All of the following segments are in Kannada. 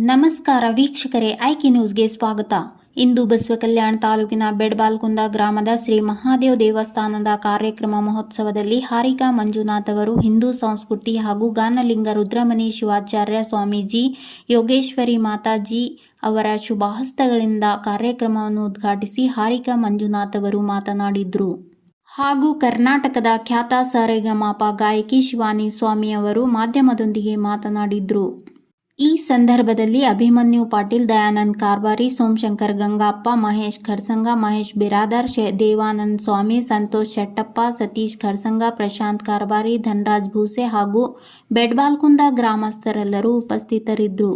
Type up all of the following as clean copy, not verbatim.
ನಮಸ್ಕಾರ ವೀಕ್ಷಕರೇ, ಐಕೆ ನ್ಯೂಸ್ಗೆ ಸ್ವಾಗತ. ಇಂದು ಬಸವಕಲ್ಯಾಣ ತಾಲೂಕಿನ ಬೆಡಬಾಲ್ಕುಂದ ಗ್ರಾಮದ ಶ್ರೀ ಮಹಾದೇವ ದೇವಸ್ಥಾನದ ಕಾರ್ಯಕ್ರಮ ಮಹೋತ್ಸವದಲ್ಲಿ ಹಾರಿಕಾ ಮಂಜುನಾಥ್ ಅವರು ಹಿಂದೂ ಸಂಸ್ಕೃತಿ ಹಾಗೂ ಗಾನಲಿಂಗ ರುದ್ರಮುನಿ ಶಿವಾಚಾರ್ಯ ಸ್ವಾಮೀಜಿ, ಯೋಗೇಶ್ವರಿ ಮಾತಾಜಿ ಅವರ ಶುಭಹಸ್ತಗಳಿಂದ ಕಾರ್ಯಕ್ರಮವನ್ನು ಉದ್ಘಾಟಿಸಿ ಹಾರಿಕಾ ಮಂಜುನಾಥ್ ಅವರು ಮಾತನಾಡಿದರು. ಹಾಗೂ ಕರ್ನಾಟಕದ ಖ್ಯಾತ ಸರಿಗಮಪ ಗಾಯಕಿ ಶಿವಾನಿ ಸ್ವಾಮಿ ಅವರು ಮಾಧ್ಯಮದೊಂದಿಗೆ ಮಾತನಾಡಿದರು. ಈ ಸಂದರ್ಭದಲ್ಲಿ ಅಭಿಮನ್ಯು ಪಾಟೀಲ್, ದಯಾನಂದ್ ಕಾರ್ಬಾರಿ, ಸೋಮಶಂಕರ್ ಗಂಗಪ್ಪ, ಮಹೇಶ್ ಖರ್ಸಂಗ, ಮಹೇಶ್ ಬಿರಾದಾರ್, ದೇವಾನಂದ ಸ್ವಾಮಿ, ಸಂತೋಷ್ ಶೆಟ್ಟಪ್ಪ, ಸತೀಶ್ ಖರ್ಸಂಗ, ಪ್ರಶಾಂತ್ ಕಾರ್ಬಾರಿ, ಧನರಾಜ್ ಭೂಸೆ ಹಾಗೂ ಬೆಡಬಾಲ್ಕುಂದ ಗ್ರಾಮಸ್ಥರೆಲ್ಲರೂ ಉಪಸ್ಥಿತರಿದ್ದರು.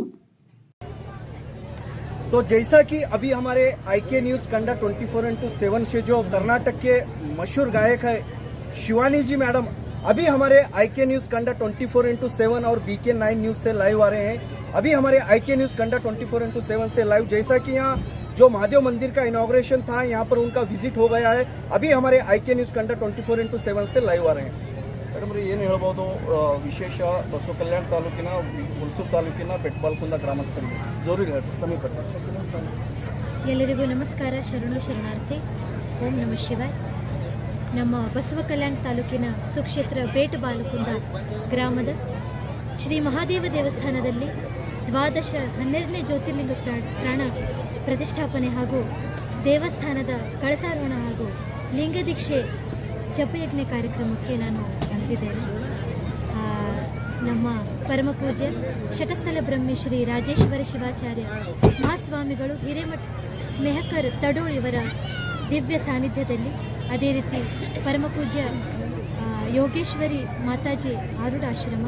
तो जैसा कि अभी हमारे IK न्यूज़ कंडा 24/7 से जो कर्नाटक के मशहूर गायक है शिवानी जी मैडम अभी हमारे IK न्यूज़ कंडा 24/7 और BK9 न्यूज़ से लाइव आ रहे हैं. अभी हमारे IK न्यूज़ कंडा 24/7 से लाइव, जैसा कि यहाँ जो महादेव मंदिर का इनॉग्रेशन था यहाँ पर उनका विजिट हो गया है. अभी हमारे IK न्यूज़ कंडा 24/7 से लाइव आ रहे हैं. ಮೇಡಮ್ ರೀ, ಏನು ಹೇಳ್ಬೋದು ವಿಶೇಷ ಬಸವಕಲ್ಯಾಣ ತಾಲೂಕಿನ ಹುಣಸೂರು ತಾಲೂಕಿನ ಬೆಟ್ಟಬಾಲ್ಕುಂದ ಗ್ರಾಮಸ್ಥರಿಗೆ ಜೋರಿಗೆ ಸಮೀಪಡಿಸಿ. ಎಲ್ಲರಿಗೂ ನಮಸ್ಕಾರ, ಶರಣು ಶರಣಾರ್ಥಿ, ಓಂ ನಮಃ ಶಿವಾಯ್. ನಮ್ಮ ಬಸವಕಲ್ಯಾಣ ತಾಲೂಕಿನ ಸುಕ್ಷೇತ್ರ ಬೆಟ್ಟಬಾಲ್ಕುಂದ ಗ್ರಾಮದ ಶ್ರೀ ಮಹಾದೇವ ದೇವಸ್ಥಾನದಲ್ಲಿ 12ನೇ ಜ್ಯೋತಿರ್ಲಿಂಗ ಪ್ರಾಣ ಪ್ರತಿಷ್ಠಾಪನೆ ಹಾಗೂ ದೇವಸ್ಥಾನದ ಕಳಸಾರೋಹಣ ಹಾಗೂ ಲಿಂಗದೀಕ್ಷೆ ಜಪಯಜ್ಞ ಕಾರ್ಯಕ್ರಮಕ್ಕೆ ನಾನು ಬಂದಿದ್ದೇನೆ. ನಮ್ಮ ಪರಮಪೂಜ್ಯ ಶಟಸ್ಥಲ ಬ್ರಹ್ಮಿ ಶ್ರೀ ರಾಜೇಶ್ವರ ಶಿವಾಚಾರ್ಯ ಮಹಾಸ್ವಾಮಿಗಳು ಹಿರೇಮಠ ಮೆಹಕರ್ ತಡೋಳ್ ಇವರ ದಿವ್ಯ ಸಾನ್ನಿಧ್ಯದಲ್ಲಿ, ಅದೇ ರೀತಿ ಪರಮಪೂಜ್ಯ ಯೋಗೇಶ್ವರಿ ಮಾತಾಜಿ ಆರುಢಾಶ್ರಮ,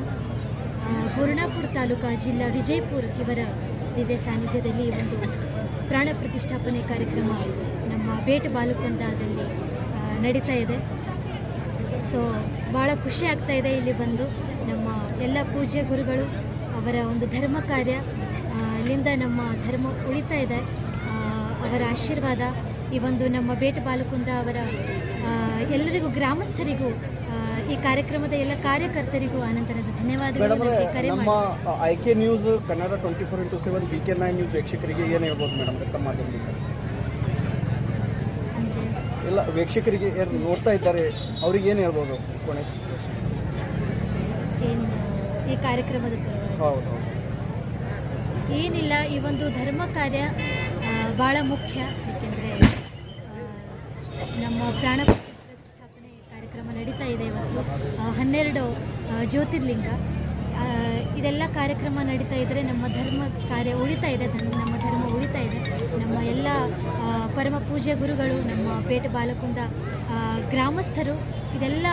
ಗುರುಣಾಪುರ ತಾಲೂಕಾ ಜಿಲ್ಲಾ ವಿಜಯಪುರ ಇವರ ದಿವ್ಯ ಸಾನ್ನಿಧ್ಯದಲ್ಲಿ ಒಂದು ಪ್ರಾಣ ಪ್ರತಿಷ್ಠಾಪನೆ ಕಾರ್ಯಕ್ರಮ ನಮ್ಮ ಬೆಟ್ಟಬಾಲ್ಕುಂದದಲ್ಲಿ ನಡೀತಾ ಇದೆ. ಸೊ ಭಾಳ ಖುಷಿ ಆಗ್ತಾ ಇದೆ ಇಲ್ಲಿ ಬಂದು. ನಮ್ಮ ಎಲ್ಲ ಪೂಜ್ಯ ಗುರುಗಳು ಅವರ ಒಂದು ಧರ್ಮ ಕಾರ್ಯ ಇಲ್ಲಿಂದ ನಮ್ಮ ಧರ್ಮ ಉಳಿತಾ ಇದೆ. ಅವರ ಆಶೀರ್ವಾದ ಈ ಒಂದು ನಮ್ಮ ಬೆಟ್ಟಬಾಲ್ಕುಂದ ಅವರ ಎಲ್ಲರಿಗೂ, ಗ್ರಾಮಸ್ಥರಿಗೂ, ಈ ಕಾರ್ಯಕ್ರಮದ ಎಲ್ಲ ಕಾರ್ಯಕರ್ತರಿಗೂ ಅನಂತರದ ಧನ್ಯವಾದಗಳು. ನಮ್ಮ IK news Kannada 24/7 BK9 news ವೀಕ್ಷಕರಿಗೆ ಏನು ಹೇಳ್ಬೋದು ಮೇಡಮ್ ತಮ್ಮ ಮಾಧ್ಯಮದಿಂದ? ಎಲ್ಲ ವೀಕ್ಷಕರಿಗೆ ಏನು ನೋಡ್ತಾ ಇದ್ದಾರೆ ಅವ್ರಿಗೆ ಏನು ಹೇಳ್ಬೋದು ಕೊನೆ ಏನು ಈ ಕಾರ್ಯಕ್ರಮದ? ಹೌದು, ಏನಿಲ್ಲ, ಈ ಒಂದು ಧರ್ಮ ಕಾರ್ಯ ಭಾಳ ಮುಖ್ಯ. ಏಕೆಂದರೆ ನಮ್ಮ ಪ್ರಾಣ ಪ್ರತಿಷ್ಠಾಪನೆ ಕಾರ್ಯಕ್ರಮ ನಡೀತಾ ಇದೆ ಇವತ್ತು. 12 ಜ್ಯೋತಿರ್ಲಿಂಗ ಇದೆಲ್ಲ ಕಾರ್ಯಕ್ರಮ ನಡೀತಾ ಇದ್ದರೆ ನಮ್ಮ ಧರ್ಮ ಕಾರ್ಯ ಉಳಿತಾ ಇದೆ, ನಮ್ಮ ಧರ್ಮ ಉಳಿತಾ ಇದೆ. ನಮ್ಮ ಎಲ್ಲ ಪರಮ ಪೂಜ್ಯ ಗುರುಗಳು, ನಮ್ಮ ಬೆಟ್ಟಬಾಲ್ಕುಂದ ಗ್ರಾಮಸ್ಥರು ಇದೆಲ್ಲ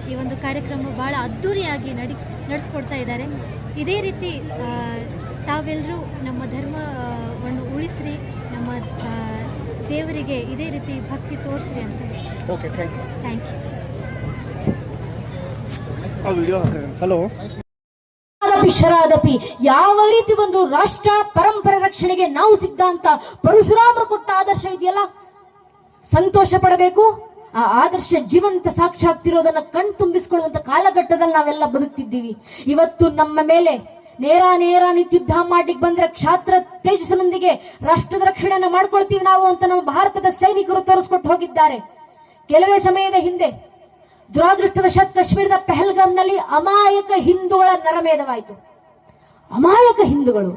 ಈ ಒಂದು ಕಾರ್ಯಕ್ರಮ ಭಾಳ ಅದ್ಧೂರಿಯಾಗಿ ನಡೆಸ್ಕೊಡ್ತಾ ಇದ್ದಾರೆ. ಇದೇ ರೀತಿ ತಾವೆಲ್ಲರೂ ನಮ್ಮ ಧರ್ಮವನ್ನು ಉಳಿಸ್ರಿ, ನಮ್ಮ ದೇವರಿಗೆ ಇದೇ ರೀತಿ ಭಕ್ತಿ ತೋರಿಸ್ರಿ ಅಂತ. Okay, thank you. ಹಲೋ. ಶರಾದಪಿ ಯಾವ ರೀತಿ ಒಂದು ರಾಷ್ಟ್ರ ಪರಂಪರೆ ರಕ್ಷಣೆಗೆ ನಾವು ಸಿದ್ಧಾಂತ ಪರಶುರಾಮರು ಕೊಟ್ಟ ಆದರ್ಶ ಇದೆಯಲ್ಲ, ಸಂತೋಷ ಪಡಬೇಕು. ಆ ಆದರ್ಶ ಜೀವಂತ ಸಾಕ್ಷಾಗ್ತಿರೋದನ್ನ ಕಣ್ ತುಂಬಿಸಿಕೊಳ್ಳುವಂತ ಕಾಲಘಟ್ಟದಲ್ಲಿ ನಾವೆಲ್ಲ ಬದುಕ್ತಿದ್ದೀವಿ. ಇವತ್ತು ನಮ್ಮ ಮೇಲೆ ನೇರ ನಿತ್ಯುದ್ಧ ಮಾಡ್ಲಿಕ್ಕೆ ಬಂದ್ರೆ ಕ್ಷಾತ್ರ ತೇಜಸ್ಸಿನೊಂದಿಗೆ ರಾಷ್ಟ್ರದ ರಕ್ಷಣೆಯನ್ನ ಮಾಡ್ಕೊಳ್ತೀವಿ ನಾವು ಅಂತ ನಮ್ಮ ಭಾರತದ ಸೈನಿಕರು ತೋರಿಸ್ಕೊಟ್ಟು ಹೋಗಿದ್ದಾರೆ. ಕೆಲವೇ ಸಮಯದ ಹಿಂದೆ ದುರಾದೃಷ್ಟವಶಾತ್ ಕಾಶ್ಮೀರದ ಪಹಲ್ಗಾಮ್ನಲ್ಲಿ ಅಮಾಯಕ ಹಿಂದೂಗಳ ನರಮೇಧವಾಯಿತು. ಅಮಾಯಕ ಹಿಂದೂಗಳು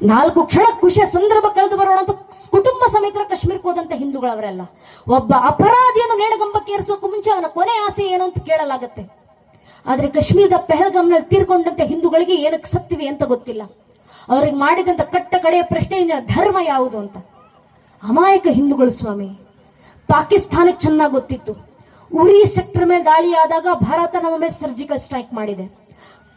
4 ಕ್ಷಣ ಖುಷಿಯ ಸಂದರ್ಭ ಕಳೆದು ಬರೋಣ ಅಂತ ಕುಟುಂಬ ಸಮೇತ ಕಾಶ್ಮೀರಕ್ಕೆ ಹೋದಂತ ಹಿಂದೂಗಳವರೆಲ್ಲ. ಒಬ್ಬ ಅಪರಾಧಿಯನ್ನು ನೇಣಗಂಬಕ್ಕೆ ಏರಿಸೋಕೆ ಮುಂಚೆ ಅವನ ಕೊನೆ ಆಸೆ ಏನು ಅಂತ ಕೇಳಲಾಗತ್ತೆ. ಆದ್ರೆ ಕಾಶ್ಮೀರದ ಪಹಲ್ಗಾಮ್ನಲ್ಲಿ ತೀರ್ಕೊಂಡಂತೆ ಹಿಂದೂಗಳಿಗೆ ಏನಕ್ಕೆ ಸತ್ತಿವೆ ಅಂತ ಗೊತ್ತಿಲ್ಲ. ಅವ್ರಿಗೆ ಮಾಡಿದಂತ ಕಟ್ಟ ಕಡೆಯ ಪ್ರಶ್ನೆ, ಧರ್ಮ ಯಾವುದು ಅಂತ. ಅಮಾಯಕ ಹಿಂದೂಗಳು ಸ್ವಾಮಿ. ಪಾಕಿಸ್ತಾನಕ್ಕೆ ಚೆನ್ನಾಗಿ ಗೊತ್ತಿತ್ತು. ಉರಿ ಸೆಕ್ಟರ್ ಮೇಲೆ ದಾಳಿ ಆದಾಗ ಭಾರತ ನಮ್ಮ ಮೇಲೆ ಸರ್ಜಿಕಲ್ ಸ್ಟ್ರೈಕ್ ಮಾಡಿದೆ.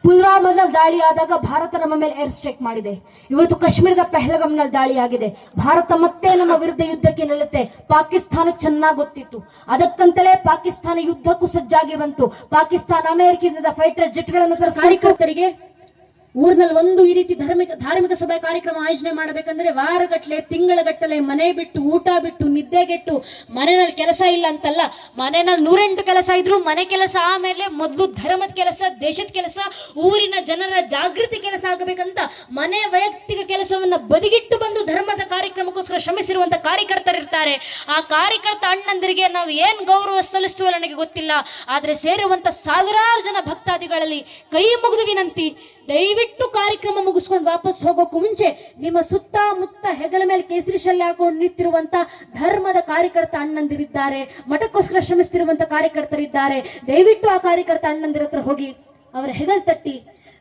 ಪುಲ್ವಾಮಾದಲ್ಲಿ ದಾಳಿ ಆದಾಗ ಭಾರತ ನಮ್ಮ ಮೇಲೆ ಏರ್ ಸ್ಟ್ರೈಕ್ ಮಾಡಿದೆ. ಇವತ್ತು ಕಾಶ್ಮೀರದ ಪಹಲ್ಗಾಮ್ನಲ್ಲಿ ದಾಳಿ ಆಗಿದೆ. ಭಾರತ ಮತ್ತೆ ನಮ್ಮ ವಿರುದ್ಧ ಯುದ್ಧಕ್ಕೆ ನಿಲ್ಲುತ್ತೆ. ಪಾಕಿಸ್ತಾನಕ್ಕೆ ಚೆನ್ನಾಗಿ ಗೊತ್ತಿತ್ತು. ಅದಕ್ಕಂತಲೇ ಪಾಕಿಸ್ತಾನ ಯುದ್ಧಕ್ಕೂ ಸಜ್ಜಾಗಿ ಬಂತು. ಪಾಕಿಸ್ತಾನ ಅಮೆರಿಕದಿಂದ ಫೈಟರ್ ಜೆಟ್ಗಳನ್ನು ತರಿಸಿ ಕಾರ್ಯಕರ್ತರಿಗೆ ಊರಿನಲ್ಲಿ ಒಂದು ಈ ರೀತಿ ಧಾರ್ಮಿಕ ಸಭೆ ಕಾರ್ಯಕ್ರಮ ಆಯೋಜನೆ ಮಾಡಬೇಕಂದ್ರೆ ವಾರಗಟ್ಟಲೆ ತಿಂಗಳಗಟ್ಟಲೆ ಮನೆ ಬಿಟ್ಟು ಊಟ ಬಿಟ್ಟು ನಿದ್ದೆಗೆಟ್ಟು ಮನೆಯಲ್ಲಿ ಕೆಲಸ ಇಲ್ಲ ಅಂತಲ್ಲ, ಮನೆಯಲ್ಲಿ 108 ಕೆಲಸ ಇದ್ರು ಮನೆ ಕೆಲಸ ಆಮೇಲೆ ಮೊದಲು ಧರ್ಮದ ಕೆಲಸ, ದೇಶದ ಕೆಲಸ, ಊರಿನ ಜನರ ಜಾಗೃತಿ ಕೆಲಸ ಆಗಬೇಕಂತ ಮನೆ ವೈಯಕ್ತಿಕ ಕೆಲಸವನ್ನ ಬದಿಗಿಟ್ಟು ಬಂದು ಧರ್ಮದ ಕಾರ್ಯಕ್ರಮಕ್ಕೋಸ್ಕರ ಶ್ರಮಿಸಿರುವಂತ ಕಾರ್ಯಕರ್ತರಿರ್ತಾರೆ. ಆ ಕಾರ್ಯಕರ್ತ ಅಣ್ಣಂದಿರಿಗೆ ನಾವು ಏನ್ ಗೌರವ ಸಲ್ಲಿಸುವ ನನಗೆ ಗೊತ್ತಿಲ್ಲ, ಆದ್ರೆ ಸೇರುವಂತ ಸಾವಿರಾರು ಜನ ಭಕ್ತಾದಿಗಳಲ್ಲಿ ಕೈ ಮುಗಿದು ವಿನಂತಿ, ದಯವಿಟ್ಟು ಕಾರ್ಯಕ್ರಮ ಮುಗಿಸ್ಕೊಂಡು ವಾಪಸ್ ಹೋಗೋಕ್ಕೂ ಮುಂಚೆ ನಿಮ್ಮ ಸುತ್ತಮುತ್ತ ಹೆಗಲ ಮೇಲೆ ಕೇಸರಿ ಶಲ್ಯ ಹಾಕೊಂಡು ನಿಂತಿರುವಂತ ಧರ್ಮದ ಕಾರ್ಯಕರ್ತ ಅಣ್ಣಂದಿರಿದ್ದಾರೆ, ಮಠಕ್ಕೋಸ್ಕರ ಶ್ರಮಿಸ್ತಿರುವಂತ ಕಾರ್ಯಕರ್ತರಿದ್ದಾರೆ. ದಯವಿಟ್ಟು ಆ ಕಾರ್ಯಕರ್ತ ಅಣ್ಣಂದಿರ ಹತ್ರ ಹೋಗಿ ಅವರ ಹೆಗಲ್ ತಟ್ಟಿ,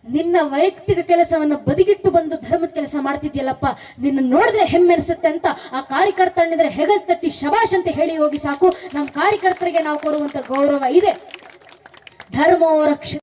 ನಿನ್ನ ವೈಯಕ್ತಿಕ ಕೆಲಸವನ್ನ ಬದಿಗಿಟ್ಟು ಬಂದು ಧರ್ಮದ ಕೆಲಸ ಮಾಡ್ತಿದ್ಯಲ್ಲಪ್ಪ, ನಿನ್ನ ನೋಡಿದ್ರೆ ಹೆಮ್ಮೆನಿಸುತ್ತೆ ಅಂತ ಆ ಕಾರ್ಯಕರ್ತ ಅಣ್ಣಿದ್ರೆ ಹೆಗಲ್ ತಟ್ಟಿ ಶಬಾಷ್ ಅಂತ ಹೇಳಿ ಹೋಗಿ ಸಾಕು. ನಮ್ಮ ಕಾರ್ಯಕರ್ತರಿಗೆ ನಾವು ಕೊಡುವಂತ ಗೌರವ ಇದೆ. ಧರ್ಮೋ ರಕ್ಷ